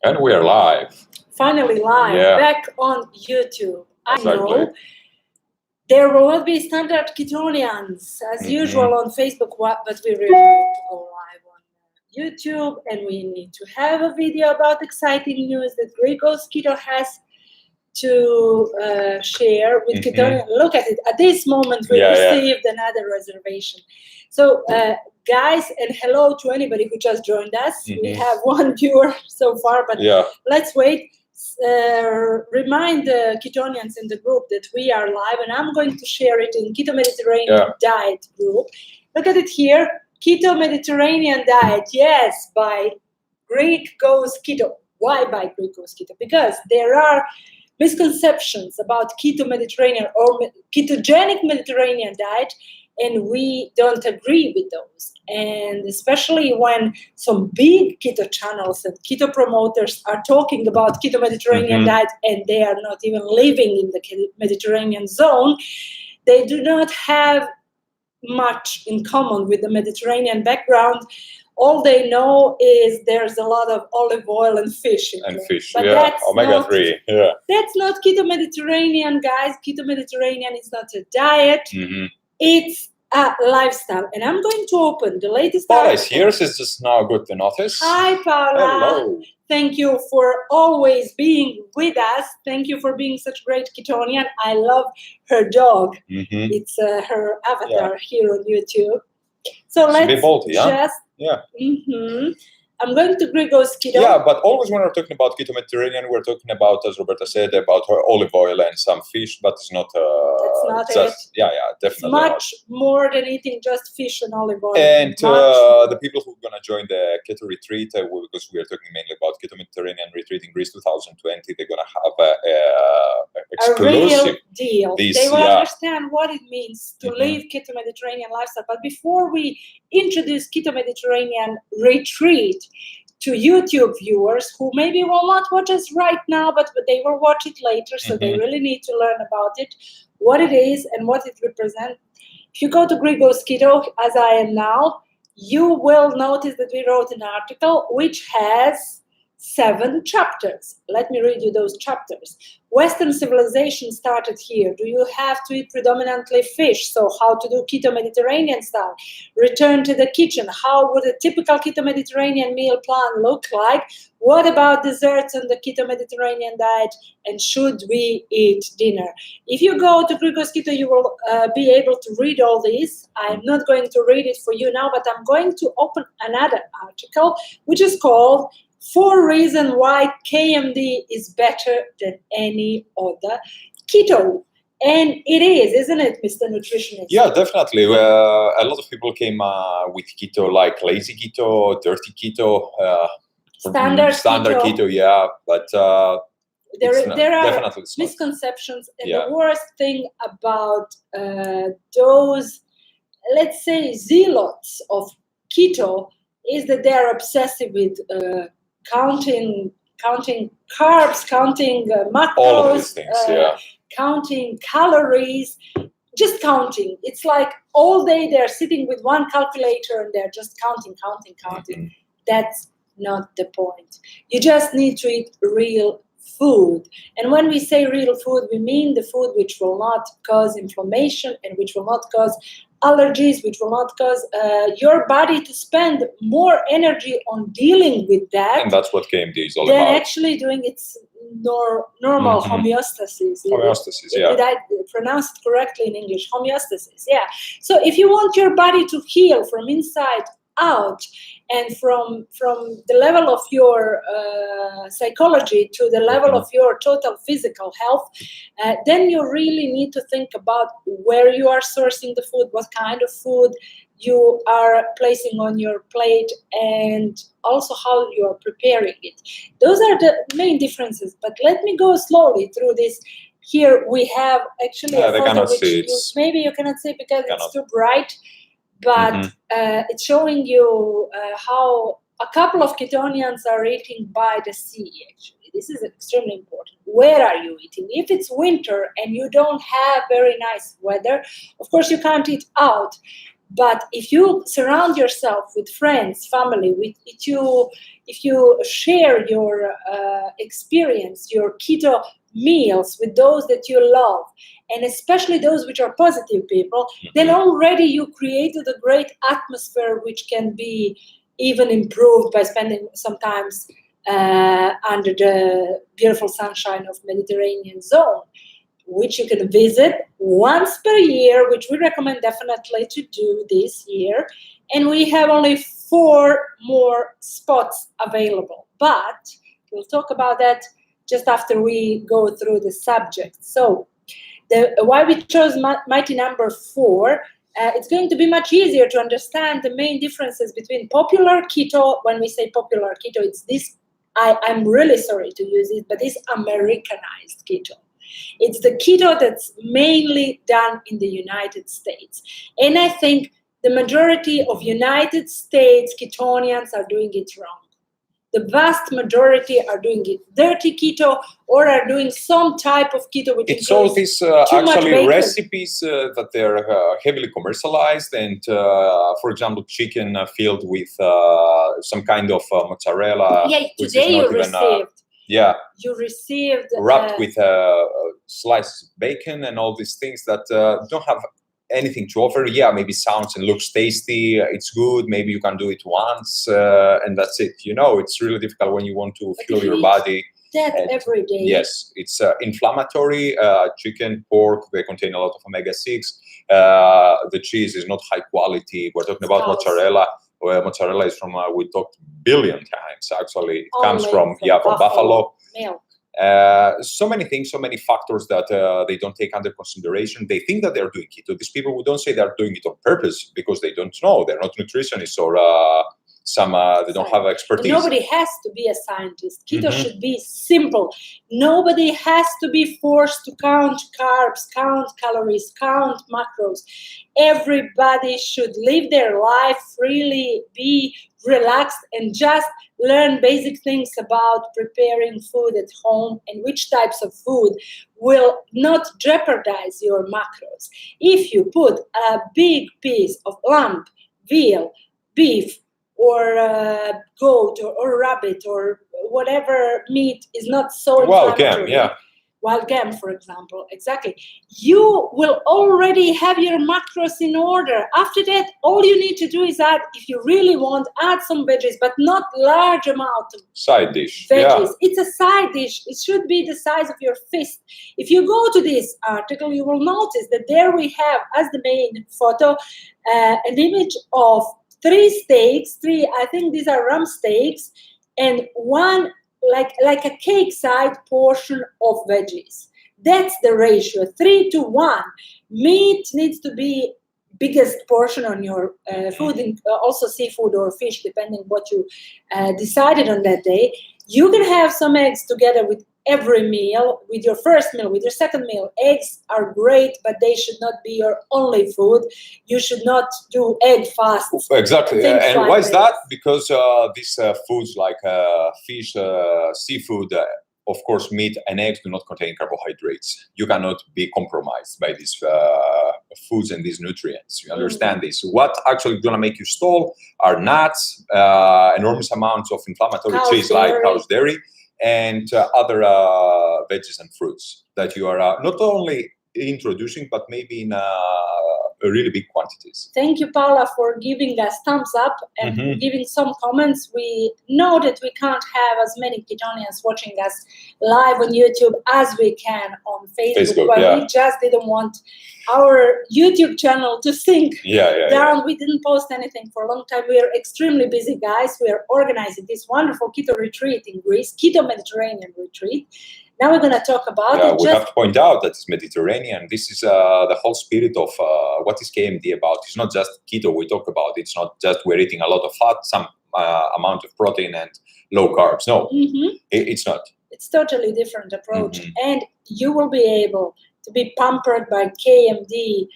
And we are live. Finally live, back on YouTube. Exactly. I know there will not be standard Ketonians as usual on Facebook, but we really need to go live on YouTube, and we need to have a video about exciting news that Grigos Keto has to share with Ketonian. Look at it. At this moment, we received another reservation. So, guys, and hello to anybody who just joined us. We have one viewer so far, but let's wait. Remind the Ketonians in the group that we are live, and I'm going to share it in Keto Mediterranean Diet group. Look at it here. Keto Mediterranean Diet, yes, by Greek Goes Keto. Why by Greek Goes Keto? Because there are misconceptions about Keto Mediterranean or ketogenic Mediterranean diet, and we don't agree with those. And especially when some big keto channels and keto promoters are talking about Keto Mediterranean diet and they are not even living in the Mediterranean zone, they do not have much in common with the Mediterranean background. All they know is there's a lot of olive oil and fish in there. But that's omega-3. That's not Keto Mediterranean, guys. Keto Mediterranean is not a diet. It's a lifestyle. And I'm going to open the latest Paula is here. It's just now good to notice. Hi, Paula. Hello. Thank you for always being with us. Thank you for being such a great Ketonian. I love her dog. It's her avatar here on YouTube. So let's just... I'm going to Grigos Keto. Yeah, but always when we're talking about Keto Mediterranean, we're talking about, as Roberta said, about her olive oil and some fish, but it's not... That's not just, it. definitely it's much more than eating just fish and olive oil. And the people who are going to join the Keto Retreat, because we are talking mainly about Keto Mediterranean Retreat in Greece 2020, they're going to have exclusive... A real deal. They will understand what it means to live Keto Mediterranean lifestyle. But before we introduce Keto Mediterranean Retreat to YouTube viewers who maybe will not watch us right now, but they will watch it later, so they really need to learn about it, what it is and what it represents. If you go to Grigos Keto, as I am now, you will notice that we wrote an article which has 7 chapters. Let me read you those chapters. Western civilization started here. Do you have to eat predominantly fish? So how to do Keto Mediterranean style? Return to the kitchen. How would a typical Keto Mediterranean meal plan look like? What about desserts on the Keto Mediterranean diet? And should we eat dinner? If you go to Grigos Keto, you will be able to read all these. I'm not going to read it for you now, but I'm going to open another article, which is called 4 Reasons Why KMD is Better Than Any Other Keto. And it is, isn't it, Mr. Nutritionist? Yeah, definitely. A lot of people came with keto, like lazy keto, dirty keto, standard keto, but there are misconceptions. And the worst thing about those, let's say, zealots of keto is that they're obsessive with counting carbs, counting macros, all of these things, counting calories, just counting. It's like all day they're sitting with one calculator and they're just counting. That's not the point. You just need to eat real food. And when we say real food, we mean the food which will not cause inflammation and which will not cause allergies, which will not cause your body to spend more energy on dealing with that. And that's what KMD is all than about. Actually doing its normal homeostasis. Homeostasis, Did I pronounce it correctly in English? Homeostasis, So if you want your body to heal from inside out and from the level of your psychology to the level of your total physical health, then you really need to think about where you are sourcing the food, what kind of food you are placing on your plate, and also how you are preparing it. Those are the main differences, but let me go slowly through this. Here we have actually a photo which maybe you cannot see because it's too bright, but it's showing you how a couple of Ketonians are eating by the sea, actually. This is extremely important. Where are you eating? If it's winter and you don't have very nice weather, of course you can't eat out. But if you surround yourself with friends, family, if you share your experience, your keto meals with those that you love, and especially those which are positive people, then already you created a great atmosphere which can be even improved by spending some time under the beautiful sunshine of Mediterranean zone, which you can visit once per year, which we recommend definitely to do this year. And we have only 4 more spots available. But we'll talk about that just after we go through the subject. So why we chose mighty number 4, it's going to be much easier to understand the main differences between popular keto. When we say popular keto, it's this, I'm really sorry to use it, but this Americanized keto. It's the keto that's mainly done in the United States. And I think the majority of United States ketonians are doing it wrong. The vast majority are doing it dirty keto or are doing some type of keto which it's all these actually recipes that they're heavily commercialized, and for example chicken filled with some kind of mozzarella. Yeah, today you received. You received wrapped with sliced bacon and all these things that don't have anything to offer. Yeah, maybe sounds and looks tasty, it's good, maybe you can do it once and that's it. It's really difficult when you want to fuel your body that every day. Yes, it's inflammatory. Chicken, pork, they contain a lot of omega-6. The cheese is not high quality. We're talking about mozzarella. Mozzarella is from, we talked billion times actually. It comes from buffalo milk. So many things, so many factors that they don't take under consideration. They think that they're doing keto. These people who don't say they're doing it on purpose because they don't know. They're not nutritionists or they don't have expertise. Nobody has to be a scientist. Keto should be simple. Nobody has to be forced to count carbs, count calories, count macros. Everybody should live their life freely, be relaxed, and just learn basic things about preparing food at home and which types of food will not jeopardize your macros. If you put a big piece of lamb, veal, beef, or goat or rabbit or whatever meat is not so inflammatory. Wild game, for example, exactly. You will already have your macros in order. After that, all you need to do is add, if you really want, add some veggies, but not large amount of side dish. Veggies. It's a side dish. It should be the size of your fist. If you go to this article, you will notice that there we have, as the main photo, an image of 3 steaks, I think these are rump steaks, and one like a cake side portion of veggies. That's the ratio, 3:1. Meat needs to be biggest portion on your food, also seafood or fish, depending what you decided on that day. You can have some eggs together with every meal, with your first meal, with your second meal. Eggs are great, but they should not be your only food. You should not do egg fasts. Exactly. And why is that? Because these foods like fish, seafood, of course, meat and eggs do not contain carbohydrates. You cannot be compromised by these foods and these nutrients. You understand this? What actually going to make you stall are nuts, enormous amounts of inflammatory cheese like cow's dairy, and other veggies and fruits that you are not only introducing, but maybe in really big quantities. Thank you, Paula, for giving us thumbs up and giving some comments. We know that we can't have as many ketonians watching us live on YouTube as we can on Facebook, but we just didn't want our YouTube channel to sink down. We didn't post anything for a long time. We are extremely busy, guys. We are organizing this wonderful keto retreat in Greece, Keto Mediterranean retreat. Now we're going to talk about it. We have to point out that it's Mediterranean. This is the whole spirit of what is KMD about. It's not just keto we talk about. It's not just we're eating a lot of fat, some amount of protein and low carbs. No, it's not. It's totally different approach. And you will be able to be pampered by KMD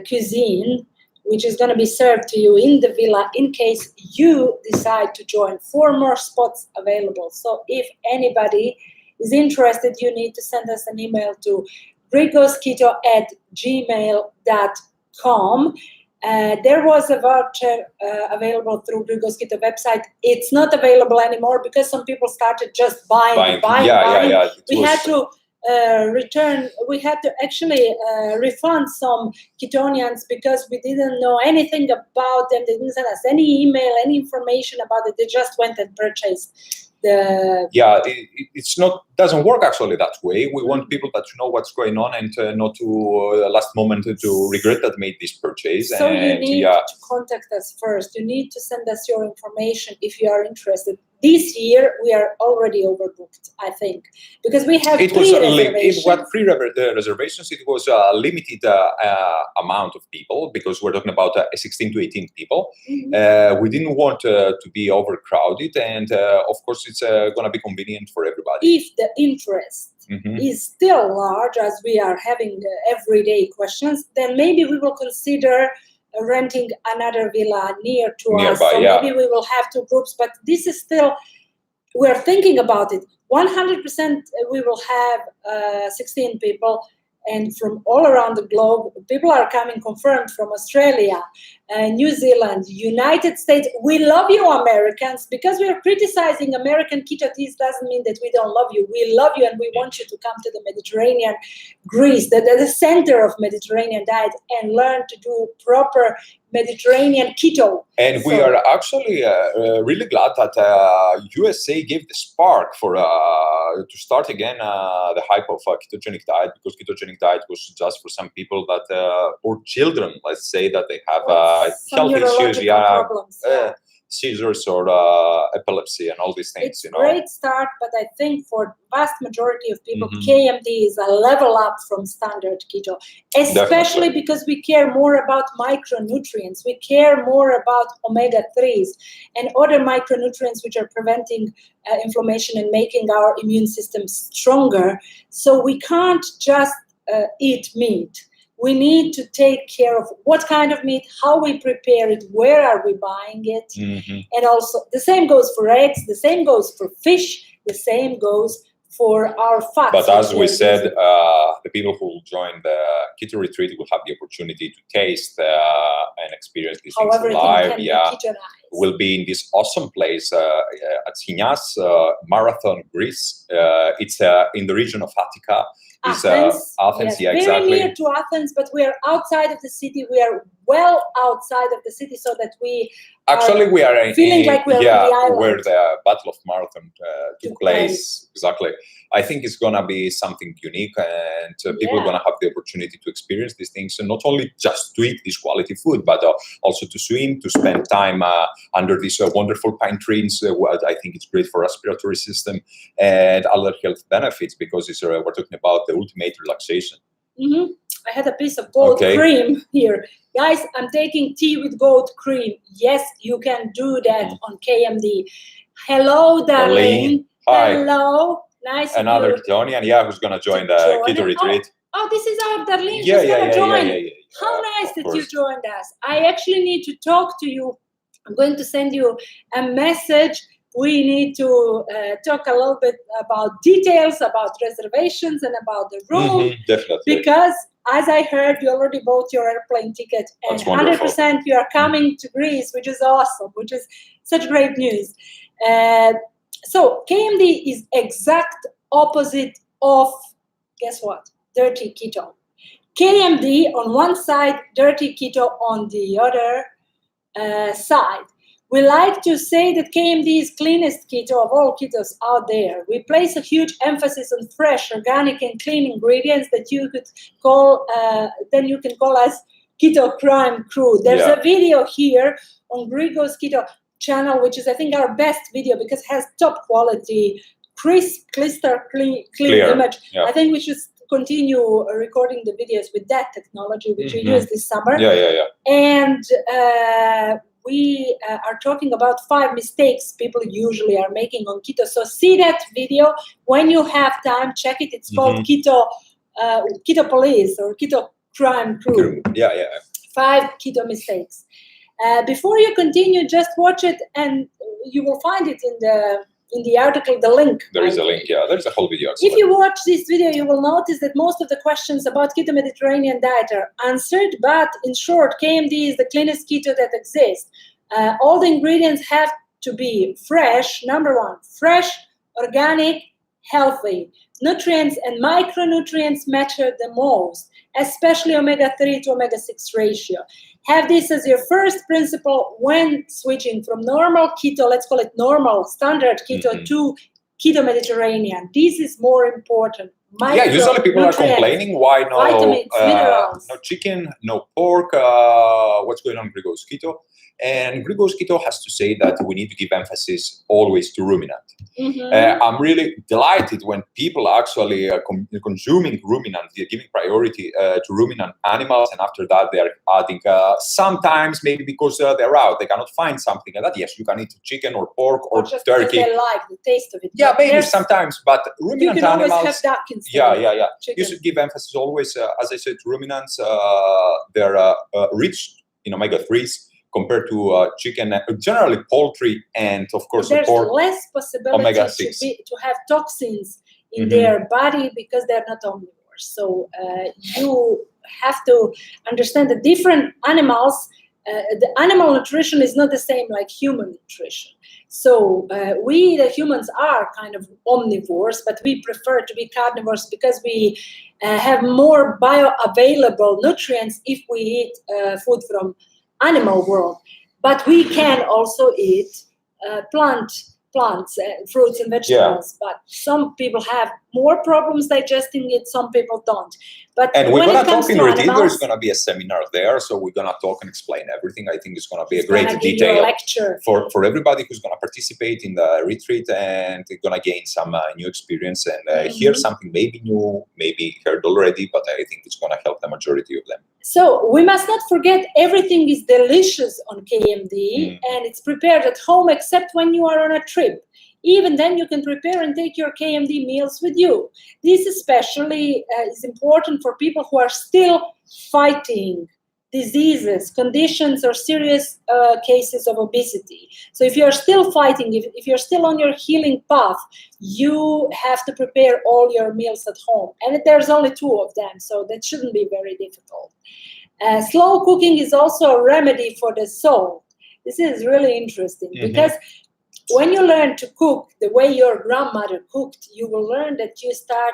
cuisine, which is going to be served to you in the villa in case you decide to join. 4 more spots available. So if anybody is interested, you need to send us an email to rigosketo@gmail.com. There was a voucher available through Grigo's Keto website. It's not available anymore because some people started just buying. We had to return. We had to actually refund some ketonians because we didn't know anything about them. They didn't send us any email, any information about it. They just went and purchased. It's not doesn't work actually that way. We want people that know what's going on and not to last moment to regret that made this purchase. So you need to contact us first. You need to send us your information if you are interested. This year we are already overbooked, I think, because we have pre-reservations. Pre-reservations. It was a limited amount of people because we're talking about 16 to 18 people. We didn't want to be overcrowded, and of course, it's going to be convenient for everybody. If the interest is still large, as we are having everyday questions, then maybe we will consider renting another villa nearby, us. So maybe we will have 2 groups, but this is still, we're thinking about it. 100% we will have 16 people, and from all around the globe, people are coming confirmed from Australia, New Zealand, United States. We love you, Americans, because we are criticizing American keto. This doesn't mean that we don't love you. We love you, and we want you to come to the Mediterranean, Greece, the center of Mediterranean diet, and learn to do proper Mediterranean keto. And we are actually really glad that USA gave the spark for to start again the hype of ketogenic diet, because ketogenic diet was just for some people that or children, let's say, that they have health issues, problems, seizures or epilepsy and all these things. It's a great start, but I think for vast majority of people, KMD is a level up from standard keto, especially because we care more about micronutrients. We care more about omega-3s and other micronutrients which are preventing inflammation and making our immune system stronger. So we can't just eat meat. We need to take care of what kind of meat, how we prepare it, where are we buying it. And also the same goes for eggs, the same goes for fish, the same goes for our fats. But as we said, the people who will join the keto retreat will have the opportunity to taste and experience these things live. We'll be in this awesome place at Sinias, Marathon, Greece. It's in the region of Attica. Athens, exactly. Very near to Athens, but we are outside of the city. We are well outside of the city, so that we we are feeling like we're on the island. Where the Battle of Marathon took place. Exactly. I think it's gonna be something unique, and people are gonna have the opportunity to experience these things, and not only just to eat this quality food, but also to swim, to spend time under these wonderful pine trees. I think it's great for respiratory system and other health benefits, because it's, we're talking about the ultimate relaxation. I had a piece of goat cream here. Guys, I'm taking tea with goat cream. Yes, you can do that on KMD. Hello, Darlene. Hi. Hello. Nice. Another ketonian, who's going to join the keto retreat. Oh, this is our Darlene. She's going to join. How nice that you joined us. I actually need to talk to you. I'm going to send you a message. We need to talk a little bit about details, about reservations, and about the room. Definitely. Because, as I heard, you already bought your airplane ticket, and 100% you are coming to Greece, which is awesome, which is such great news. So KMD is exact opposite of, guess what? Dirty keto. KMD on one side, dirty keto on the other side. We like to say that KMD is cleanest keto of all ketos out there. We place a huge emphasis on fresh, organic, and clean ingredients that you could call, then you can call us Keto Crime Crew. There's a video here on Grigo's Keto channel, which is, I think, our best video because it has top quality, crisp, clear image. I think we should continue recording the videos with that technology, which we used this summer. And we are talking about 5 mistakes people usually are making on keto. So see that video when you have time. Check it. It's called Keto Police or Keto Crime Crew. 5 keto mistakes. Before you continue, just watch it, and you will find it in the article the link. There is a link, yeah. There's a whole video. If you watch this video, you will notice that most of the questions about Keto Mediterranean diet are answered, but in short, KMD is the cleanest keto that exists. All the ingredients have to be fresh, number one, fresh, organic, healthy. Nutrients and micronutrients matter the most, especially omega-3 to omega-6 ratio. Have this as your first principle when switching from normal keto, let's call it normal, standard keto, to Keto Mediterranean. This is more important. Yeah, usually people are complaining why no vitamins, minerals. No chicken, no pork, what's going on in Grigos Keto? And Grigos Keto has to say that we need to give emphasis always to ruminant. I'm really delighted when people actually are consuming ruminant, they're giving priority to ruminant animals, and after that they're adding, sometimes maybe because they're out, they cannot find something like that. Yes, you can eat chicken or pork or just turkey. They like the taste of it. Yeah, maybe sometimes, but ruminant you can animals. Always have duck instead Yeah. Chicken. You should give emphasis always, as I said, ruminants. They're rich in omega-3s compared to chicken, generally poultry, and of course there's pork. Less possibility omega-6 to have toxins in their body because they're not omnivores. So you have to understand that different animals, the animal nutrition is not the same like human nutrition. So we, the humans, are kind of omnivores, but we prefer to be carnivores because we have more bioavailable nutrients if we eat food from animal world. But we can also eat plants, fruits and vegetables. But some people have more problems digesting it, some people don't. And we're going to talk in retreat. There's going to be a seminar there, so we're going to talk and explain everything. I think it's going to be a great detail lecture for everybody who's going to participate in the retreat, and they're going to gain some new experience and hear something maybe new, maybe heard already, but I think it's going to help the majority of them. So we must not forget everything is delicious on KMD and it's prepared at home except when you are on a trip. Even then you can prepare and take your KMD meals with you. This especially is important for people who are still fighting diseases, conditions, or serious cases of obesity. So if you're still fighting, if you're still on your healing path, you have to prepare all your meals at home. And there's only 2 of them, so that shouldn't be very difficult. Slow cooking is also a remedy for the soul. This is really interesting because when you learn to cook the way your grandmother cooked, you will learn that you start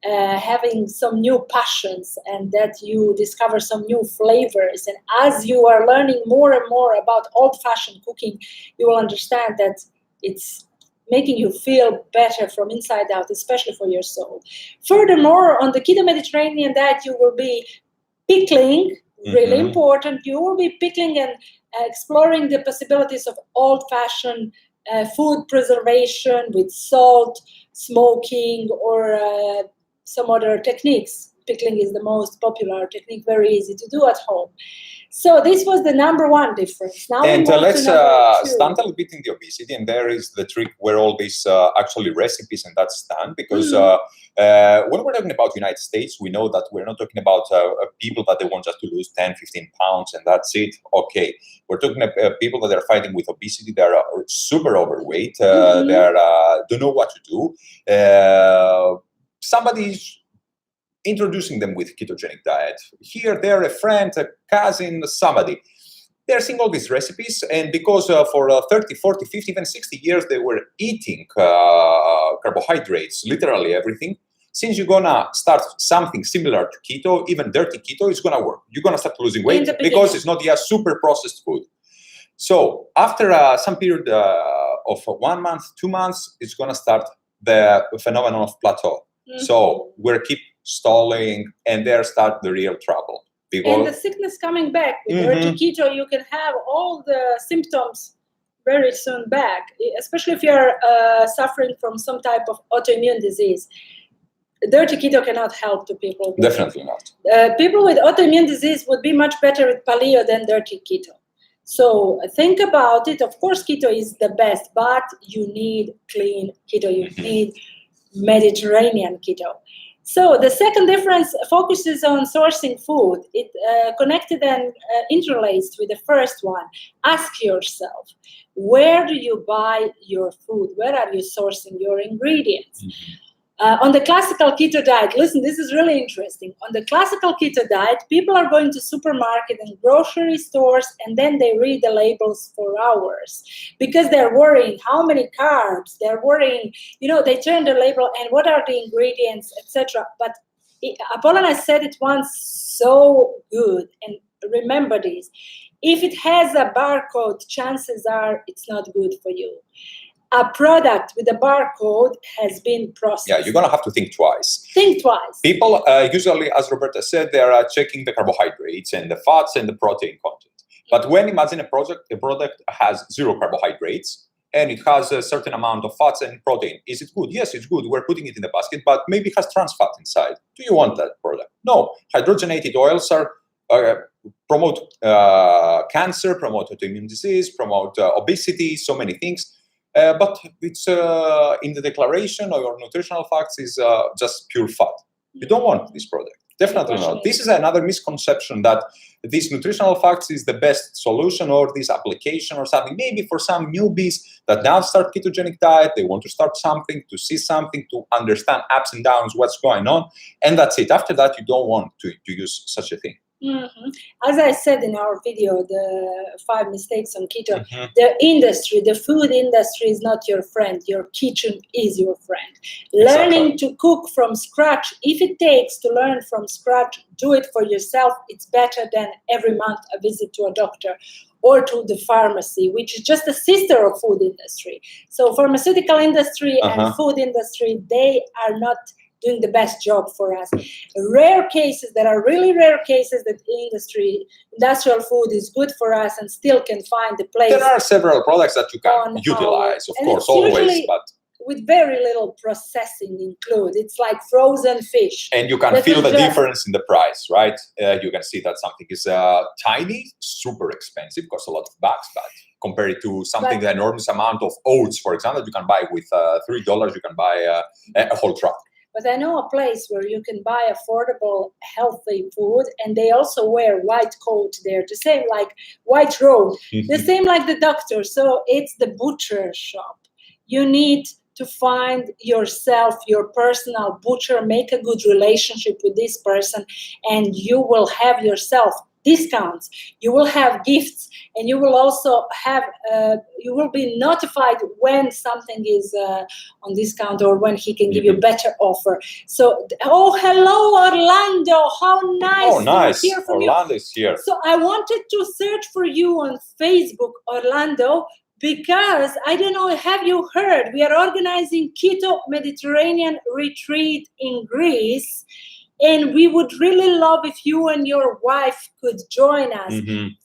having some new passions and that you discover some new flavors. And as you are learning more and more about old-fashioned cooking, you will understand that it's making you feel better from inside out, especially for your soul. Furthermore, on the Keto Mediterranean diet, you will be pickling, really important. You will be pickling and exploring the possibilities of old-fashioned food preservation with salt, smoking, or some other techniques. Pickling is the most popular technique, very easy to do at home. So this was the #1 difference. Now let's stand a little bit in the obesity, and there is the trick where all these actually recipes and that stand, because when we're talking about the United States, we know that we're not talking about people that they want just to lose 10, 15 pounds and that's it. Okay, we're talking about people that are fighting with obesity, they are super overweight, they don't know what to do. Somebody's introducing them with ketogenic diet. Here, they're a friend, a cousin, somebody. They're seeing all these recipes, and because for 30, 40, 50, even 60 years, they were eating carbohydrates, literally everything. Since you're going to start something similar to keto, even dirty keto, it's going to work. You're going to start losing weight because it's not yet super processed food. So after some period of 1 month, 2 months, it's going to start the phenomenon of plateau. So we'll keep stalling, and there start the real trouble. And the sickness coming back. With dirty keto, you can have all the symptoms very soon back, especially if you're suffering from some type of autoimmune disease. Dirty keto cannot help to people. Definitely not. People with autoimmune disease would be much better with paleo than dirty keto. So think about it. Of course, keto is the best, but you need clean keto. You need Mediterranean keto. So the second difference focuses on sourcing food. It connected and interlaced with the first one. Ask yourself, where do you buy your food? Where are you sourcing your ingredients? On the classical keto diet, listen, this is really interesting. On the classical keto diet, people are going to supermarket and grocery stores, and then they read the labels for hours because they're worrying how many carbs, they're worrying, they turn the label and what are the ingredients, etc. But Apollona said it once so good, and remember this. If it has a barcode, chances are it's not good for you. A product with a barcode has been processed. Yeah, you're going to have to think twice. Think twice. People usually, as Roberta said, they are checking the carbohydrates and the fats and the protein content. But when imagine a product has 0 carbohydrates and it has a certain amount of fats and protein, is it good? Yes, it's good. We're putting it in the basket, but maybe it has trans fat inside. Do you want that product? No. Hydrogenated oils are promote cancer, promote autoimmune disease, promote obesity, so many things. But it's in the declaration or nutritional facts is just pure fat. You don't want this product. Definitely not. This is another misconception that this nutritional facts is the best solution or this application or something. Maybe for some newbies that now start ketogenic diet, they want to start something, to see something, to understand ups and downs, what's going on. And that's it. After that, you don't want to use such a thing. Mm-hmm. As I said in our video, the 5 mistakes on keto, the industry, the food industry is not your friend. Your kitchen is your friend. Learning to cook from scratch, if it takes to learn from scratch, do it for yourself. It's better than every month a visit to a doctor or to the pharmacy, which is just a sister of food industry. So pharmaceutical industry and food industry, they are not doing the best job for us. Rare cases, there are really rare cases that industrial food is good for us and still can find a place. There are several products that you can utilize, of course, always, but with very little processing included. It's like frozen fish. And you can feel the difference in the price, right? You can see that something is tiny, super expensive, costs a lot of bucks, but compared to something, the enormous amount of oats, for example, you can buy with $3, you can buy a whole truck. But I know a place where you can buy affordable, healthy food, and they also wear white coat there, the same like white robe, the same like the doctor. So it's the butcher shop. You need to find yourself, your personal butcher, make a good relationship with this person, and you will have yourself discounts. You will have gifts, and you will also have, you will be notified when something is on discount or when he can give you a better offer. So, hello, Orlando. How nice to hear from you. Orlando is here. So I wanted to search for you on Facebook, Orlando, because I don't know, have you heard? We are organizing Keto Mediterranean retreat in Greece. And we would really love if you and your wife could join us.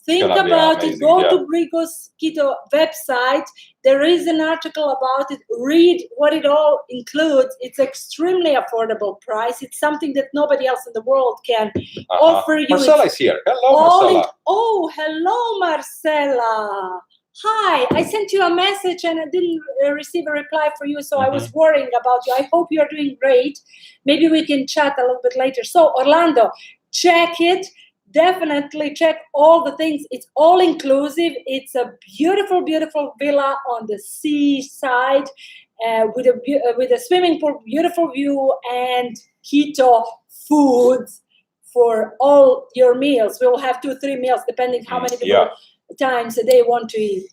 Think about it. Go to Brigo's Keto website. There is an article about it. Read what it all includes. It's extremely affordable price. It's something that nobody else in the world can offer you. Marcella is here. Hello, Marcella. Hello, Marcella. Hi, I sent you a message and I didn't receive a reply for you, so I was worrying about you. I hope you are doing great. Maybe we can chat a little bit later. So, Orlando, check it. Definitely check all the things. It's all inclusive. It's a beautiful, beautiful villa on the seaside with a swimming pool, beautiful view, and keto foods for all your meals. We will have 2-3 meals, depending how many people times a day want to eat.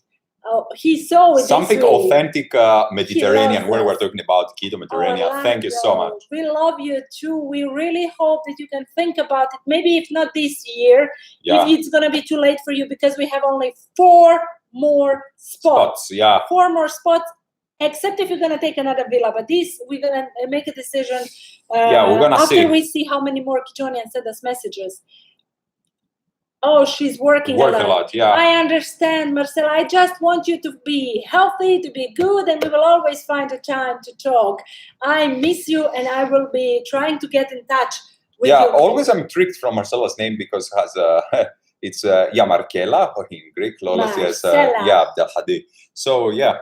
He saw it. Something authentic Mediterranean when we're talking about Keto Mediterranean. Orlando, thank you so much. We love you too. We really hope that you can think about it. Maybe if not this year, if it's going to be too late for you, because we have only 4 more spots. 4 more spots, except if you're going to take another villa. But this, we're going to make a decision we're gonna after we see how many more Ketonians send us messages. Oh, she's working a lot. I understand, Marcella. I just want you to be healthy, to be good, and we will always find a time to talk. I miss you, and I will be trying to get in touch with you. Always I'm tricked from Marcella's name because it has it's Markela, or in Greek, Lola says Abdel Hadi. So that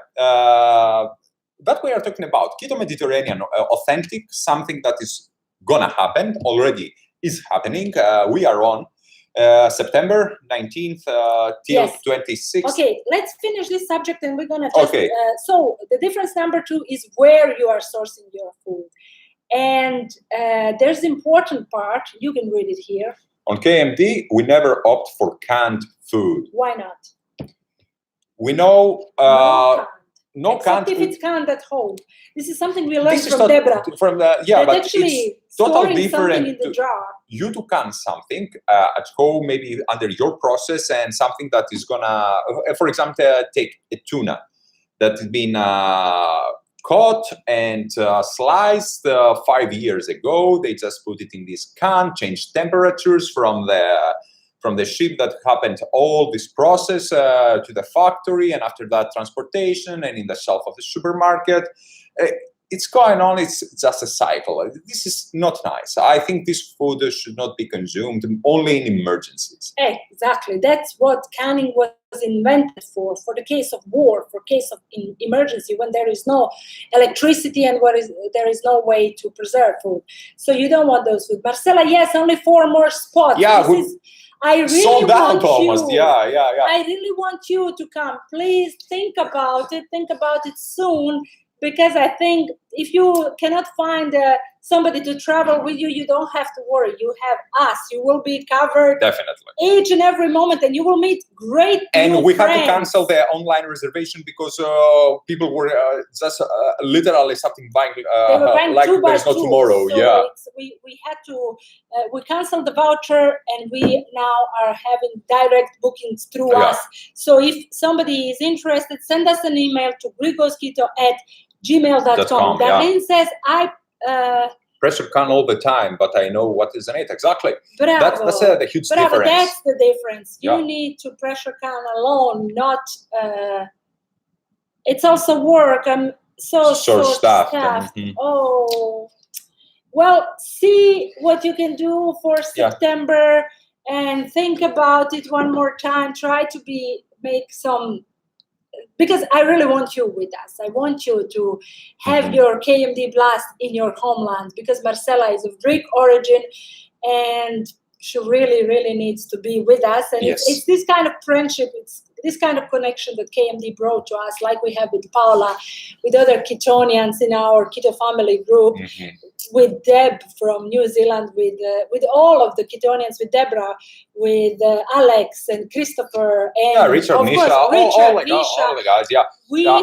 we are talking about Keto Mediterranean, authentic, something that is gonna happen. Already is happening. We are on September 19th till 26th. Okay, let's finish this subject and we're going to just... Okay. So the difference number 2 is where you are sourcing your food. And there's the important part. You can read it here. On KMD, we never opt for canned food. Why not? We know... No canned. Except if it's canned at home. This is something we learned from Deborah. But actually it's totally different in the jar. You to can something at home, maybe under your process, and something that is gonna, for example, take a tuna that has been caught and sliced 5 years ago. They just put it in this can, change temperatures from the ship that happened all this process to the factory, and after that transportation and in the shelf of the supermarket. It's going on, it's just a cycle. This is not nice. I think this food should not be consumed only in emergencies. Exactly. That's what canning was invented for the case of war, for case of emergency, when there is no electricity and there is no way to preserve food. So you don't want those food. Marcella, yes, only 4 more spots. Yeah, I really sold out want almost. You. Yeah. I really want you to come. Please think about it. Think about it soon. Because I think if you cannot find somebody to travel with you, you don't have to worry. You have us. You will be covered definitely each and every moment, and you will meet great and we friends. had to cancel the online reservation because people were just literally something buying like there's no tomorrow. So we had to we canceled the voucher, and we now are having direct bookings through us. So if somebody is interested, send us an email to greekosketo@gmail.com. Darlene says, pressure can all the time, but I know what is in it. Exactly. Bravo. That's the huge difference. That's the difference. You need to pressure can alone, not... it's also work. I'm so staffed. Mm-hmm. Oh. Well, see what you can do for September and think about it one more time. Try to make some... Because I really want you with us. I want you to have your KMD blast in your homeland, because Marcella is of Greek origin and she really, really needs to be with us. And it's this kind of friendship, it's this kind of connection that KMD brought to us, like we have with Paula, with other Ketonians in our Keto family group, with Deb from New Zealand, with all of the Ketonians, with Deborah, with Alex and Christopher, and Richard, of Nisha, course, all the guys.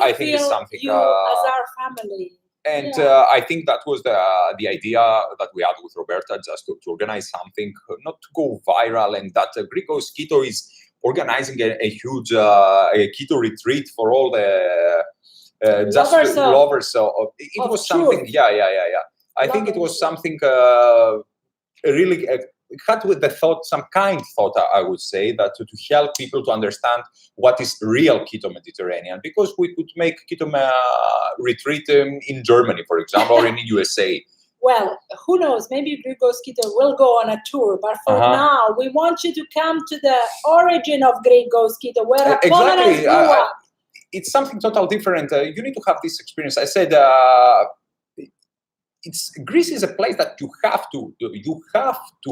I think it's something. You as our family. And I think that was the idea that we had with Roberta, just to organize something, not to go viral, and that Greekos Keto is organizing a huge keto retreat for all the lovers. So it was something. I think it was something really had with the thought, some kind thought, I would say, that to help people to understand what is real Keto Mediterranean, because we could make Keto retreat in Germany, for example, or in the USA. Well, who knows? Maybe Greekos Keto will go on a tour, but for now, we want you to come to the origin of Greekos Keto, where Apollonas grew up. It's something totally different. You need to have this experience. I said, Greece is a place that you have to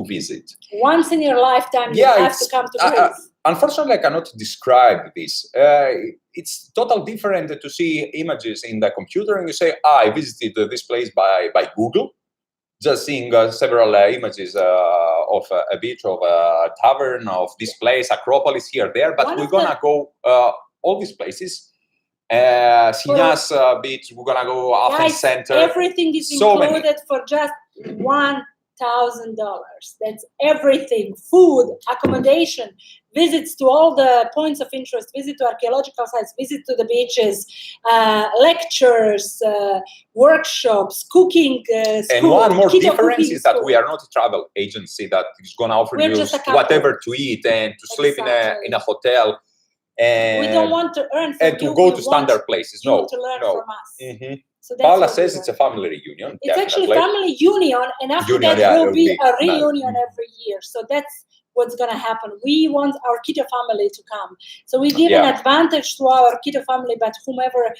visit once in your lifetime. You have to come to Greece. Unfortunately, I cannot describe this. It's totally different to see images in the computer and you say, I visited this place by Google, just seeing several images of a beach, of a tavern, of this place, Acropolis, here, there. But we're gonna go all these places. Signas beach, we're gonna go Athens Center. Everything is included for just $1,000. That's everything: food, accommodation, visits to all the points of interest, visit to archaeological sites, visit to the beaches, lectures, workshops, cooking. And one more difference is that we are not a travel agency that is gonna offer you whatever to eat and to sleep in a hotel. And we don't want to earn from and to go to standard places. No, to learn from us. So Paula says it's a family reunion. It's actually family union, and after that there will be a reunion every year. So that's what's going to happen. We want our Keto family to come. So we give an advantage to our Keto family, but whoever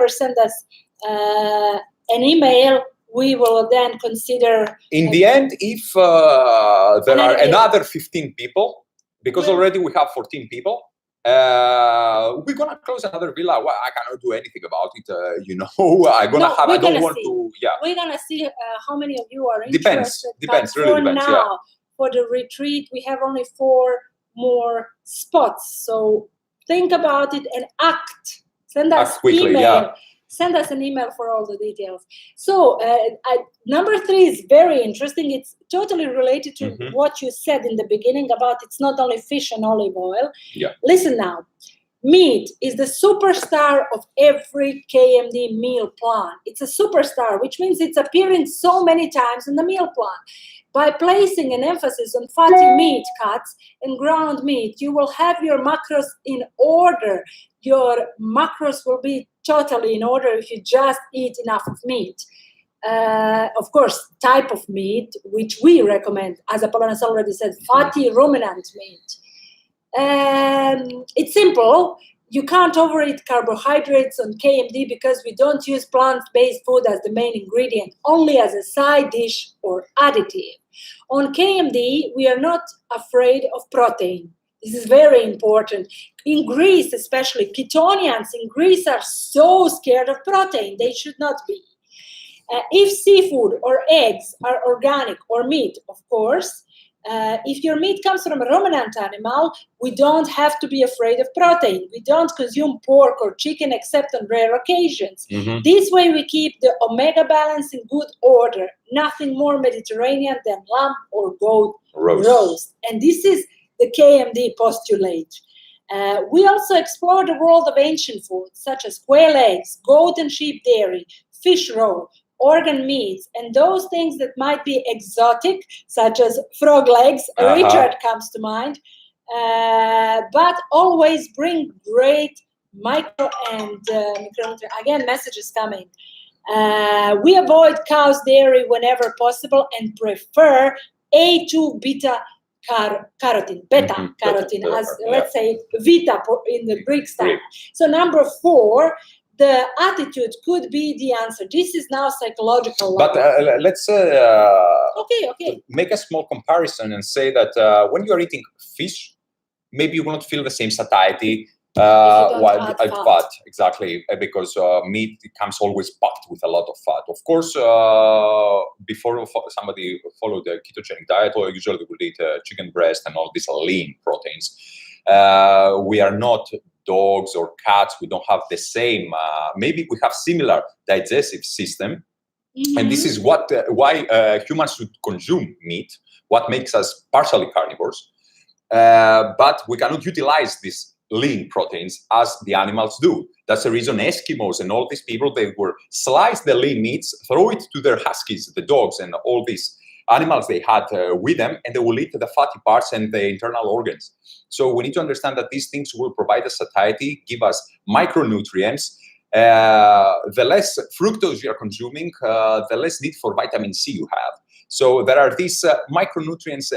send us an email, we will then consider. In the end, if there are another 15 people, because already we have 14 people, we're gonna close another villa. Well, I cannot do anything about it. I don't want to. Yeah, we're gonna see how many of you are interested. Depends. Really depends. Now, for the retreat, we have only 4 more spots. So think about it and act. Send us quickly, email. Yeah. Send us an email for all the details. So number 3 is very interesting. It's totally related to what you said in the beginning about it's not only fish and olive oil. Yeah. Listen now. Meat is the superstar of every KMD meal plan. It's a superstar, which means it's appearing so many times in the meal plan. By placing an emphasis on fatty meat cuts and ground meat, you will have your macros in order. Your macros will be totally in order if you just eat enough of meat. Of course, type of meat, which we recommend, as Apollonas already said, fatty ruminant meat. It's simple. You can't overeat carbohydrates on KMD because we don't use plant-based food as the main ingredient, only as a side dish or additive. On KMD, we are not afraid of protein. This is very important. In Greece, especially, ketonians in Greece are so scared of protein. They should not be. If seafood or eggs are organic or meat, of course, if your meat comes from a ruminant animal, we don't have to be afraid of protein. We don't consume pork or chicken except on rare occasions. This way we keep the omega balance in good order. Nothing more Mediterranean than lamb or goat roast. And this is the KMD postulate. We also explore the world of ancient foods, such as quail eggs, goat and sheep dairy, fish roe, organ meats, and those things that might be exotic, such as frog legs. Richard comes to mind. But always bring great micro and again, messages coming. We avoid cow's dairy whenever possible and prefer A2 beta carotene, let's say vita in the Greek style. So number 4, the attitude could be the answer. This is now psychological. But let's make a small comparison and say that when you are eating fish, maybe you will not feel the same satiety while fat. Exactly, because meat comes always packed with a lot of fat. Of course, before somebody followed the ketogenic diet, or usually they would eat chicken breast and all these lean proteins. We are not dogs or cats. We don't have the same. Maybe we have similar digestive system, and this is why humans should consume meat. What makes us partially carnivores, but we cannot utilize these lean proteins as the animals do. That's the reason Eskimos and all these people, they will slice the lean meats, throw it to their huskies, the dogs, and all these animals they had with them, and they will eat the fatty parts and the internal organs. So we need to understand that these things will provide us satiety, give us micronutrients. The less fructose you are consuming, the less need for vitamin C you have. So there are these micronutrients,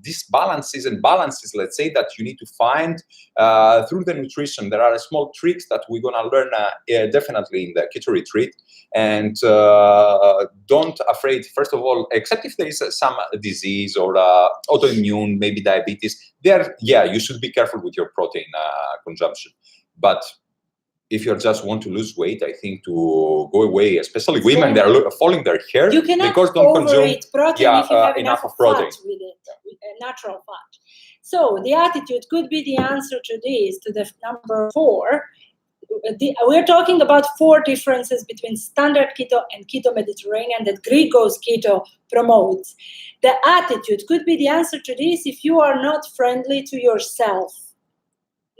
disbalances and balances, let's say, that you need to find through the nutrition. There are small tricks that we're going to learn definitely in the keto retreat. And don't afraid, first of all, except if there is some disease or autoimmune, maybe diabetes, you should be careful with your protein consumption. But if you just want to lose weight, I think to go away, especially women, they're falling their hair. You cannot because don't consume protein if you have enough of protein with it, natural fat. So the attitude could be the answer to this, to the number 4. We're talking about 4 differences between standard keto and keto Mediterranean that Grigo's keto promotes. The attitude could be the answer to this if you are not friendly to yourself.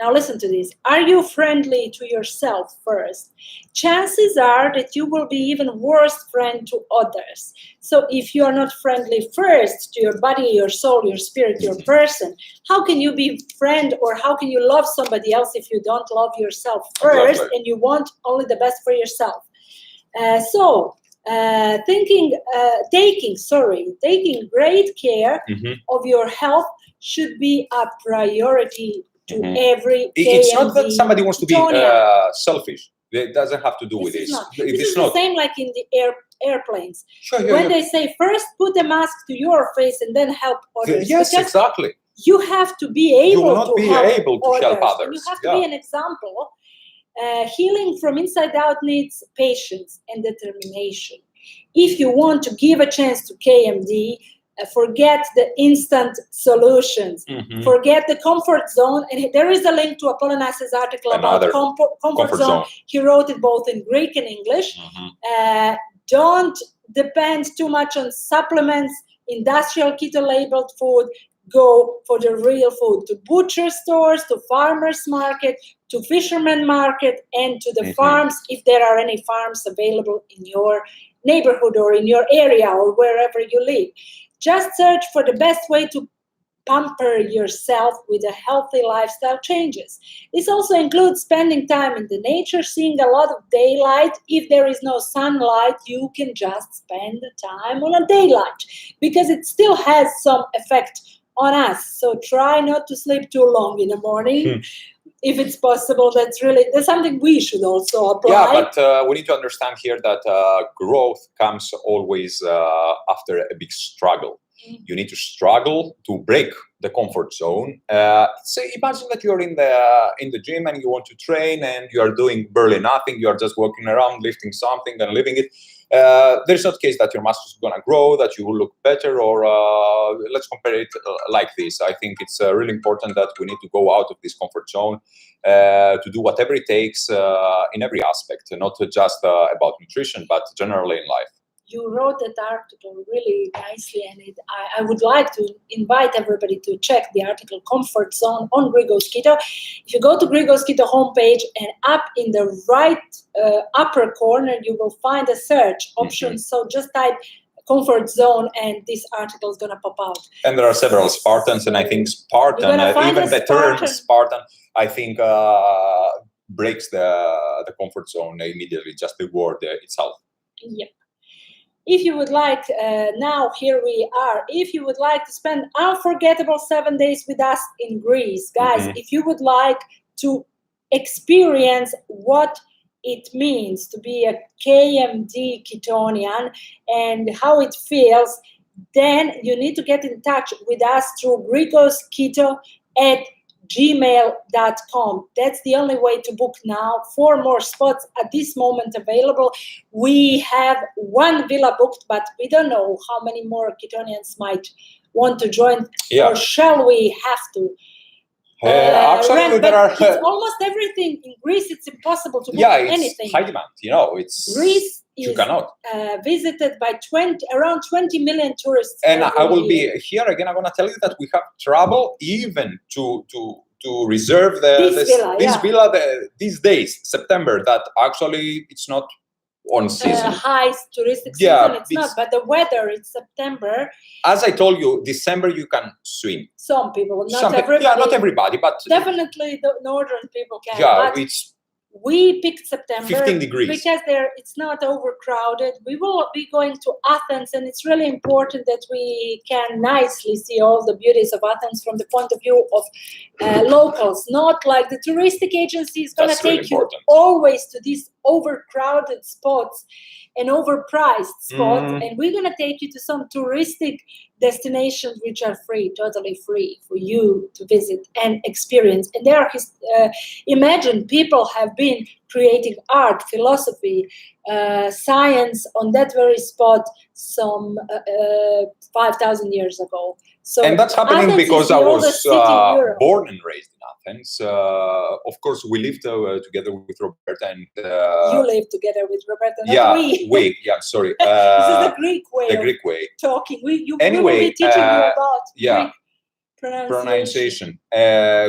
Now listen to this. Are you friendly to yourself first? Chances are that you will be even worse friend to others. So if you are not friendly first to your body, your soul, your spirit, your person, how can you be friend or how can you love somebody else if you don't love yourself first and you want only the best for yourself? Taking great care of your health should be a priority to every KMD. It's not that somebody wants to be selfish. It doesn't have to do with this. This is the same like in the airplanes. Sure, when they say first put a mask to your face and then help others. Yes, exactly. You have to be able to help others. You have to be an example. Healing from inside out needs patience and determination. If you want to give a chance to KMD, forget the instant solutions. Forget the comfort zone. And there is a link to Apollonas's article about comfort zone. He wrote it both in Greek and English. Don't depend too much on supplements, industrial keto-labeled food. Go for the real food, to butcher stores, to farmers market, to fisherman market, and to the farms, if there are any farms available in your neighborhood or in your area or wherever you live. Just search for the best way to pamper yourself with a healthy lifestyle changes. This also includes spending time in the nature, seeing a lot of daylight. If there is no sunlight, you can just spend the time on a daylight because it still has some effect on us. So try not to sleep too long in the morning. If it's possible, that's something we should also apply. Yeah, but we need to understand here that growth comes always after a big struggle. You need to struggle to break the comfort zone. So imagine that you're in the gym and you want to train and you are doing barely nothing. You are just walking around, lifting something and leaving it. There's not case that your muscles are going to grow, that you will look better, or let's compare it like this. I think it's really important that we need to go out of this comfort zone to do whatever it takes in every aspect, not just about nutrition, but generally in life. You wrote that article really nicely, and I would like to invite everybody to check the article Comfort Zone on Grigos Keto. If you go to Grigos Keto homepage and up in the right upper corner, you will find a search option. So just type Comfort Zone and this article is going to pop out. And there are several Spartans, and I think Spartan, even the term Spartan, I think breaks the comfort zone immediately, just the word itself. Yep. If you would like, now here we are, if you would like to spend unforgettable 7 days with us in Greece, guys, if you would like to experience what it means to be a KMD Ketonian and how it feels, then you need to get in touch with us through grigosketo@gmail.com. That's the only way to book now. 4 more spots at this moment available. We have 1 villa booked, but we don't know how many more Ketonians might want to join. Or shall we have to? Actually, it's almost everything in Greece. It's impossible to book anything. High demand. It's Greece you cannot. Visited by around 20 million tourists. And I will be here again. I'm going to tell you that we have trouble even to reserve this villa these days, September. That actually it's not on season. High touristic season. It's not, but the weather. It's September. As I told you, December you can swim. Some people, not everybody. Yeah, not everybody, but definitely the northern people can. Yeah, but we picked September 15 degrees because it's not overcrowded. We will be going to Athens, and it's really important that we can nicely see all the beauties of Athens from the point of view of locals, not like the touristic agency is going to take you always to these overcrowded spots and overpriced spots, and we're going to take you to some touristic destinations which are free, totally free for you to visit and experience. And there are imagine people have been creating art, philosophy, science on that very spot some 5,000 years ago. So and that's happening Athens because I was born and raised in Athens. Of course, we lived together with Roberta. And you lived together with Roberta, not we. Yeah, sorry. This is the Greek way. The Greek way. Talking. We will be teaching you about Greek pronunciation.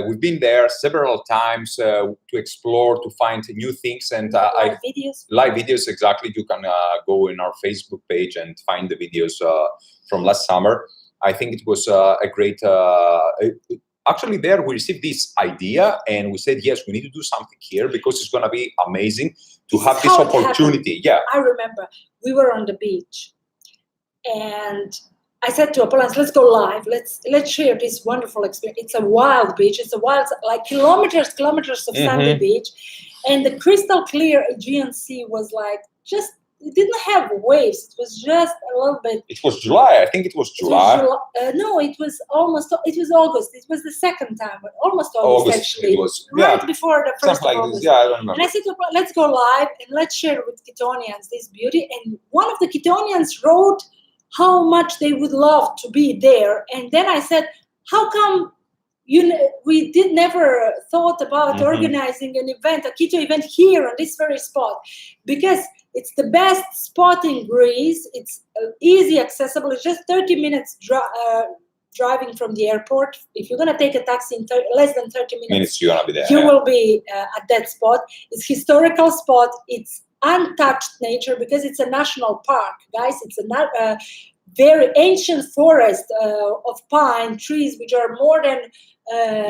We've been there several times to explore, to find new things, and live videos. Exactly. You can go in our Facebook page and find the videos from last summer. I think it was a great. Actually, there we received this idea, and we said, yes, we need to do something here because it's going to be amazing to have this opportunity. Yeah, I remember we were on the beach, and I said to Apollons, let's go live. Let's share this wonderful experience. It's a wild beach. It's a wild, like kilometers of sandy beach. And the crystal clear Aegean Sea was like just, it didn't have waves. It was just a little bit. It was July. I think it was July. No, it was August. It was the second time, but almost August actually. It was, right before the first something like August. this. Yeah, I don't remember. And I said, well, let's go live and let's share with Ketonians this beauty. And one of the Ketonians wrote how much they would love to be there. And then I said, how come we never thought about organizing an event, a keto event here on this very spot? Because it's the best spot in Greece. It's easy, accessible. It's just 30 minutes driving from the airport. If you're going to take a taxi in less than 30 minutes, you're gonna be there. You will be at that spot. It's historical spot. It's untouched nature because it's a national park, guys. It's a very ancient forest of pine trees, which are more than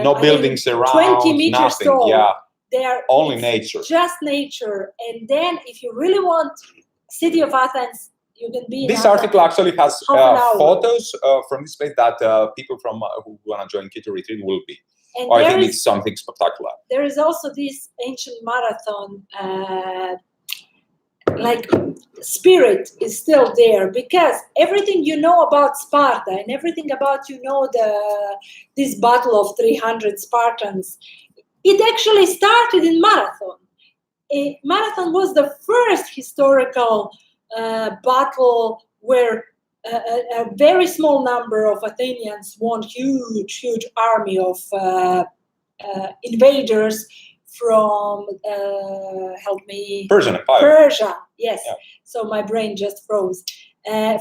no buildings around, 20 meters nothing. tall. Yeah, they are only nature. Just nature. And then, if you really want city of Athens, you can be. This article actually has photos from this place that people from who want to join Keto Retreat will be. And I think it's something spectacular. There is also this ancient marathon. Like spirit is still there because everything you know about Sparta and everything about this battle of 300 Spartans, it actually started in Marathon. Marathon was the first historical battle where a very small number of Athenians won huge army of invaders from help me, Persian Empire. Persia, yes. Yeah. So my brain just froze.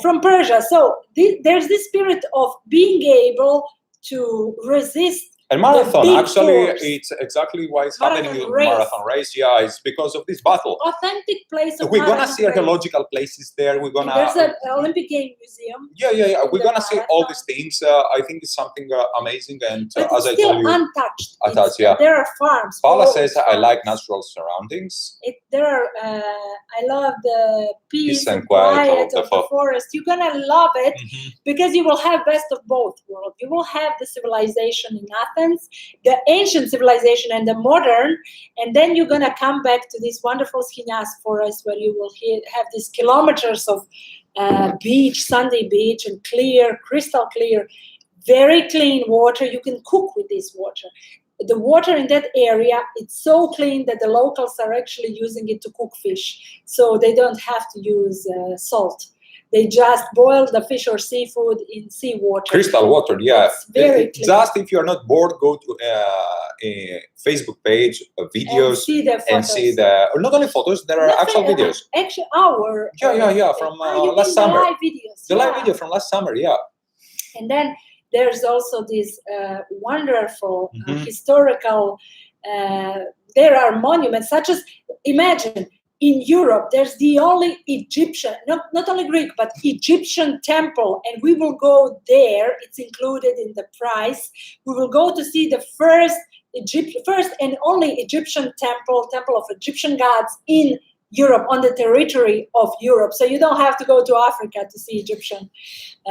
From Persia. So there's this spirit of being able to resist. And marathon, actually, it's exactly why it's happening in marathon race. Yeah, it's because of this battle. Authentic place of we're gonna see archaeological places there. We're gonna. There's an Olympic Game Museum. Yeah. We're gonna see all these things. I think it's something amazing, and as I told you, untouched. Yeah. There are farms. Paula says I like natural surroundings. I love the peace and quiet of the forest. You're gonna love it because you will have best of both worlds. You will have the civilization in Athens, the ancient civilization and the modern, and then you're gonna come back to this wonderful Schinas forest where you will have these kilometers of beach, sandy beach, and crystal clear, very clean water. You can cook with this water. The water in that area, it's so clean that the locals are actually using it to cook fish. So they don't have to use salt. They just boil the fish or seafood in seawater. Crystal water, yeah. It's very clean. Just if you're not bored, go to a Facebook page, videos, and see the, or not only photos, there are actual videos. Actually, from last summer. The live videos. The live video from last summer, yeah. And then there's also this wonderful historical, there are monuments such as, imagine, in Europe, there's the only Egyptian, not only Greek, but Egyptian temple, and we will go there. It's included in the price. We will go to see the first and only Egyptian temple of Egyptian gods in Europe, on the territory of Europe. So you don't have to go to Africa to see Egyptian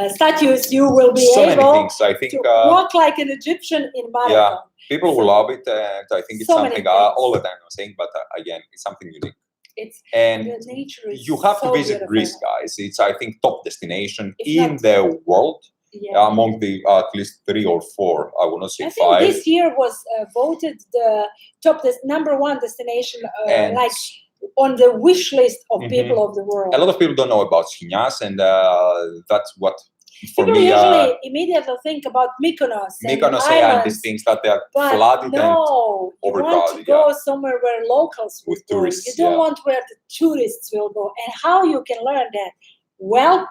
statues. You will be able to walk like an Egyptian in Marathon. Yeah, people will love it, and I think it's something all the time I'm saying, but again, it's something unique. And the nature is you have to visit Greece, guys. It's, I think, top destination in the world. Yeah. Among the at least 3 or 4, I will not say 5. I think this year was voted the top number 1 destination, like on the wish list of people of the world. A lot of people don't know about Schinas, and that's what for people me. Usually immediately think about Mykonos and these things that they are flooded and overcrowded. You want to go somewhere where locals will with tourists. You don't want where the tourists will go. And how you can learn that? Well,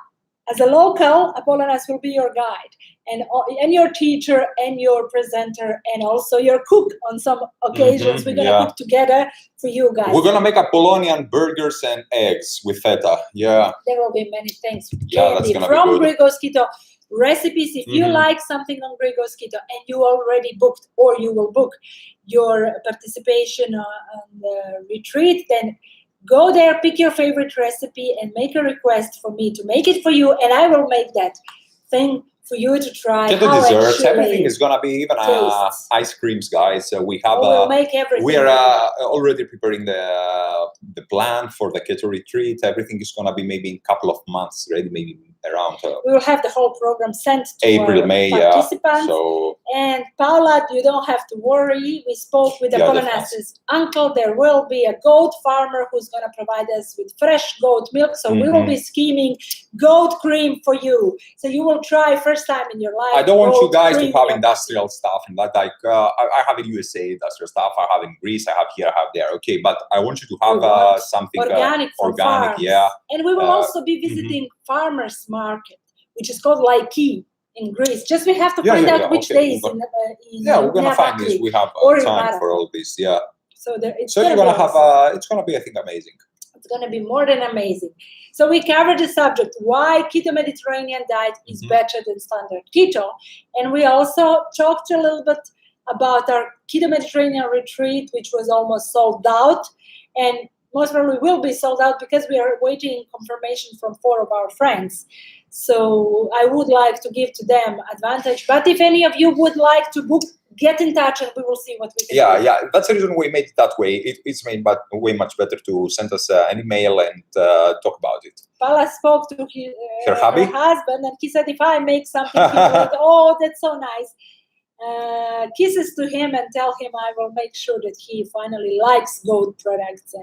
as a local, Apollonas will be your guide and your teacher and your presenter and also your cook on some occasions. We're going to cook together for you guys. We're going to make Apollonian burgers and eggs with feta. Yeah. There will be many things. Yeah, that's going to be from good. Grigos Keto recipes. If you like something on Grigos Keto and you already booked or you will book your participation on the retreat, then go there, pick your favorite recipe, and make a request for me to make it for you, and I will make that thing for you to try. Keto how desserts, actually everything is gonna be, even tastes. ice creams, guys. We have we'll make everything. we are already preparing the plan for the keto retreat. Everything is gonna be maybe in a couple of months ready, maybe around we will have the whole program sent to April, our May, participants. So, and Paula, you don't have to worry. We spoke with the Apollonace's uncle. There will be a goat farmer who's going to provide us with fresh goat milk. So we will be scheming goat cream for you. So you will try first time in your life. I don't want you guys to have industrial stuff and that. Like I have in USA industrial stuff. I have in Greece. I have here. I have there. Okay, but I want you to have something organic. Yeah. And we will also be visiting farmers market, which is called Laiki in Greece. Just we have to find out which days in we're gonna find this. We have time for all this. Yeah. So you're gonna have it's gonna be, I think, amazing. It's gonna be more than amazing. So we covered the subject why keto Mediterranean diet is better than standard keto, and we also talked a little bit about our keto Mediterranean retreat, which was almost sold out, and most probably will be sold out because we are waiting confirmation from 4 of our friends. So I would like to give to them advantage. But if any of you would like to book, get in touch and we will see what we can do. Yeah. That's the reason we made it that way. It's made but way much better to send us an email and talk about it. Paula spoke to her husband and he said, if I make something, he would, oh, that's so nice. Kisses to him and tell him I will make sure that he finally likes goat products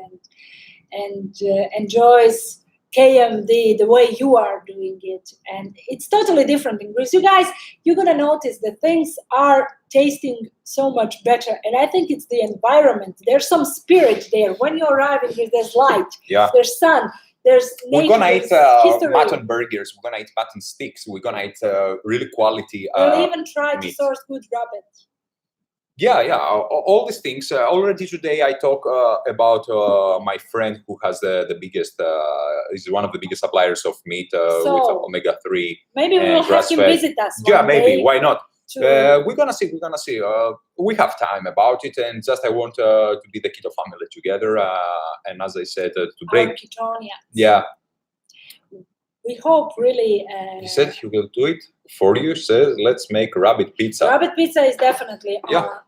and enjoys KMD the way you are doing it. And it's totally different in Greece. You guys, you're going to notice that things are tasting so much better. And I think it's the environment. There's some spirit there. When you arrive in here, there's light, there's sun. There's nature, we're gonna eat mutton burgers. We're gonna eat mutton sticks. We're gonna eat really quality. We'll even try to source good rabbit. Yeah. All these things. Already today, I talk about my friend who has the biggest. Is one of the biggest suppliers of meat with omega-3. Maybe we will have him visit us. Maybe. Why not? We're gonna see. We have time about it, and just I want to be the keto family together. And as I said, to break. Ketonians. Yeah. We hope really. He said he will do it for you. Says let's make rabbit pizza. Rabbit pizza is definitely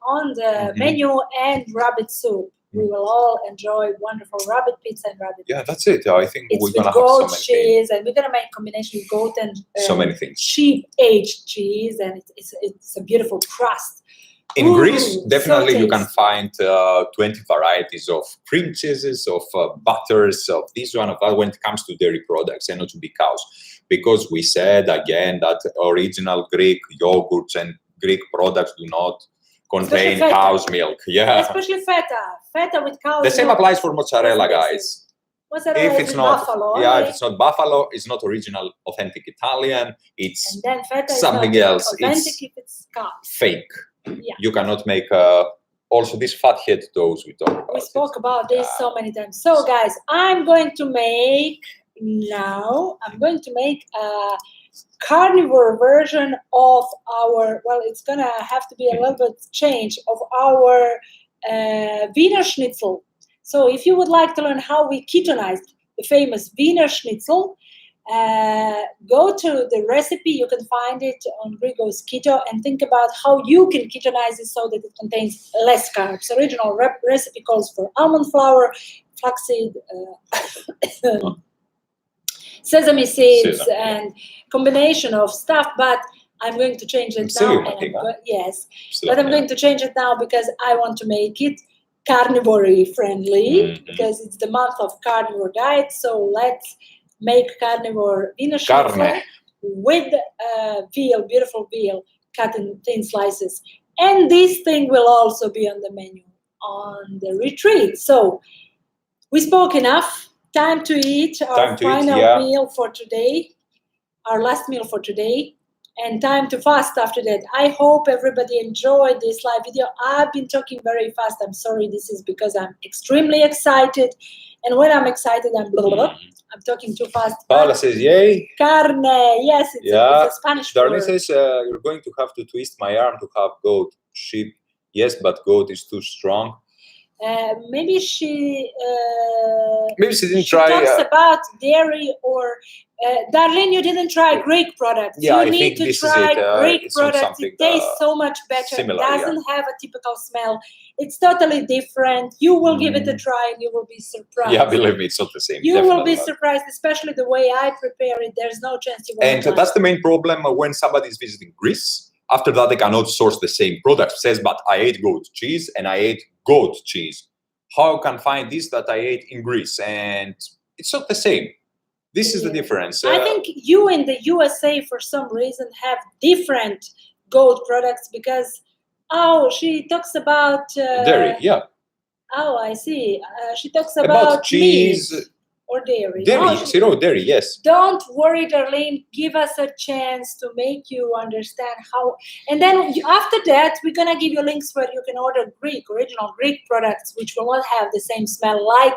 on the menu, and rabbit soup. We will all enjoy wonderful rabbit pizza and rabbit. Yeah, that's it. I think it's we're gonna have goat so many cheese, things. And we're gonna make a combination with goat and so many things. Sheep aged cheese, and it's a beautiful crust. In Greece, definitely you can find 20 varieties of cream cheeses, of butters, of this one, of that when it comes to dairy products and not to be cows. Because we said again that original Greek yogurts and Greek products do not contain cow's milk. Yeah. Especially feta. Feta with cow's milk. The same applies for mozzarella, guys. Mozzarella if it's not buffalo. Yeah, if it's not buffalo, it's not original, authentic Italian. It's and then feta something is not else. Authentic if it's cow. Fake. Yeah. You cannot make also this fathead doughs we talk about. We spoke about this so many times. So guys, I'm going to make a carnivore version of our, well, it's gonna have to be a little bit change of our Wiener Schnitzel. So if you would like to learn how we ketonized the famous Wiener Schnitzel, go to the recipe. You can find it on Grigo's Keto and think about how you can ketonize it so that it contains less carbs. Original recipe calls for almond flour, flaxseed, sesame seeds, and combination of stuff. But I'm going to change it now. But I'm going to change it now because I want to make it carnivore friendly because it's the month of carnivore diet. So let's make carnivore Wiener Schnitzel with veal, beautiful veal, cut in thin slices. And this thing will also be on the menu on the retreat. So we spoke enough. Time to eat our final meal for today, our last meal for today, and time to fast after that. I hope everybody enjoyed this live video. I've been talking very fast. I'm sorry. This is because I'm extremely excited. And when I'm excited, I'm blah, blah, blah. I'm talking too fast. Paula says, yay. Carne. Yes, it's a Spanish word. Darlene says, you're going to have to twist my arm to have goat. Sheep, yes, but goat is too strong. Maybe she maybe she didn't she try. talks about dairy or Darlene, you didn't try Greek products. Yeah, you I need think to this try is it. Greek It's not products. It tastes so much better. similar, Doesn't have a typical smell. It's totally different. You will give it a try and you will be surprised. Yeah, believe me, it's not the same. You Definitely will be not. surprised, especially the way I prepare it. There's no chance you won't. And that's the main problem when somebody is visiting Greece. After that, they cannot source the same product. Says, but I ate goat cheese and I ate goat cheese. How can I find this that I ate in Greece? And it's not the same. This is the difference. I think you in the USA, for some reason, have different goat products because, she talks about... dairy, yeah. Oh, I see. She talks about cheese. Meat or dairy. Dairy, yes. Don't worry, Darlene. Give us a chance to make you understand how. And then after that, we're going to give you links where you can order original Greek products, which will not have the same smell like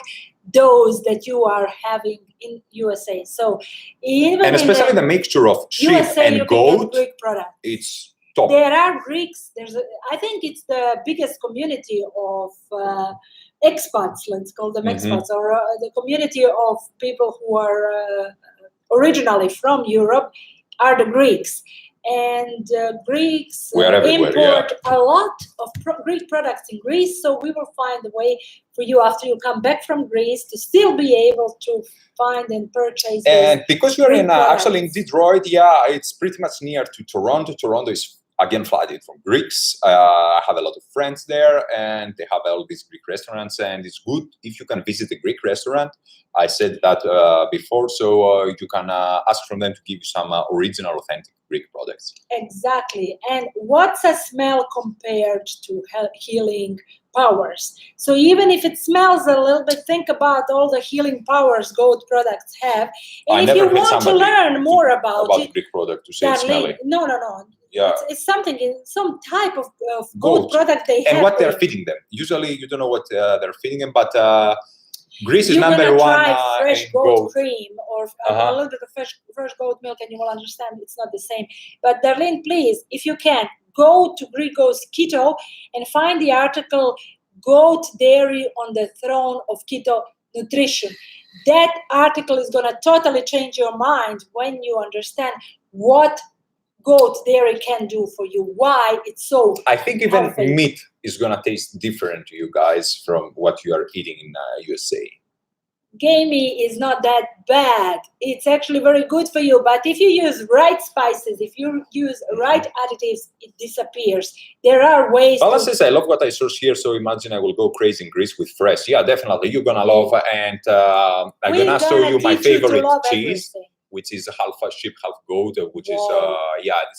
those that you are having in USA. So even and especially the mixture of sheep USA, and goat, Greek products. It's top. There are Greeks. I think it's the biggest community of expats, let's call them expats, or the community of people who are originally from Europe are the Greeks. And Greeks import a lot of Greek products in Greece, so we will find a way for you after you come back from Greece to still be able to find and purchase. And because you're actually in Detroit, it's pretty much near to Toronto. Toronto is again flooded from Greeks. I have a lot of friends there, and they have all these Greek restaurants, and it's good if you can visit a Greek restaurant. I said that before, so you can ask from them to give you some original, authentic Greek products. Exactly. And what's a smell compared to healing powers? So even if it smells a little bit, think about all the healing powers goat products have. And if you want to learn more about it, Greek product to say it's smelly. No. Yeah. It's something in some type of goat product they have. And what they're feeding them. Usually you don't know what they're feeding them, but Greece is number one. Try fresh goat cream or a little bit of fresh goat milk, and you will understand it's not the same. But Darlene, please, if you can, go to Greek Keto and find the article "Goat Dairy on the Throne of Keto Nutrition." That article is going to totally change your mind when you understand what goat dairy can do for you, why it's so I think even healthy. Meat is going to taste different to you guys from what you are eating in USA. Gamey is not that bad. It's actually very good for you, but if you use right spices, if you use right additives, it disappears. There are ways I love what I source here, so imagine I will go crazy in Greece with fresh. Yeah, definitely. You're going to love, and I'm going to show you my favorite cheese. Which is half sheep, half goat, which is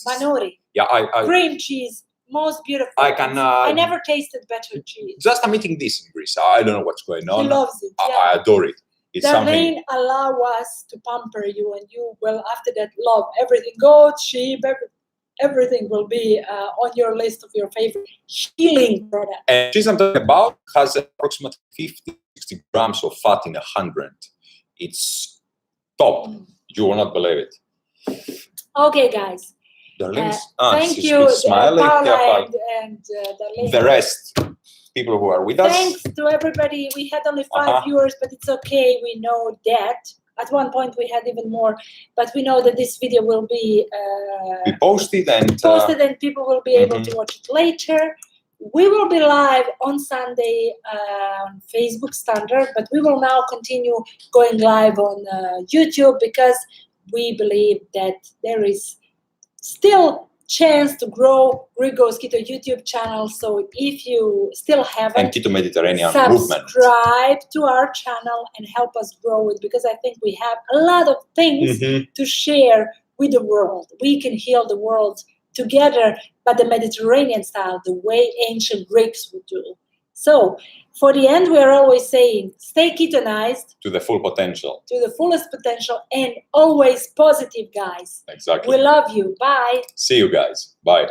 Manuri. Yeah, cream cheese, most beautiful. I never tasted better cheese. Just I'm eating this in Greece. I don't know what's going on. He loves it. I adore it. It's Darlene, allow us to pamper you, and you will after that love everything. Goat, sheep, everything will be on your list of your favorite healing products. And cheese I'm talking about has approximately 50-60 grams of fat in 100. It's top. You will not believe it. Okay, guys. Darlene, thank you, Paula and Darlene. The rest, people who are with us. Thanks to everybody. We had only 5 viewers, but it's okay. We know that. At one point, we had even more, but we know that this video will be posted and people will be able to watch it later. We will be live on Sunday on Facebook Standard, but we will now continue going live on YouTube because we believe that there is still chance to grow Greek Keto YouTube channel. So if you still haven't, and Keto Mediterranean subscribe to our channel and help us grow it, because I think we have a lot of things to share with the world. We can heal the world together, but the Mediterranean style, the way ancient Greeks would do. So for the end, we are always saying, stay ketonized. To the full potential. To the fullest potential, and always positive, guys. Exactly. We love you. Bye. See you guys. Bye.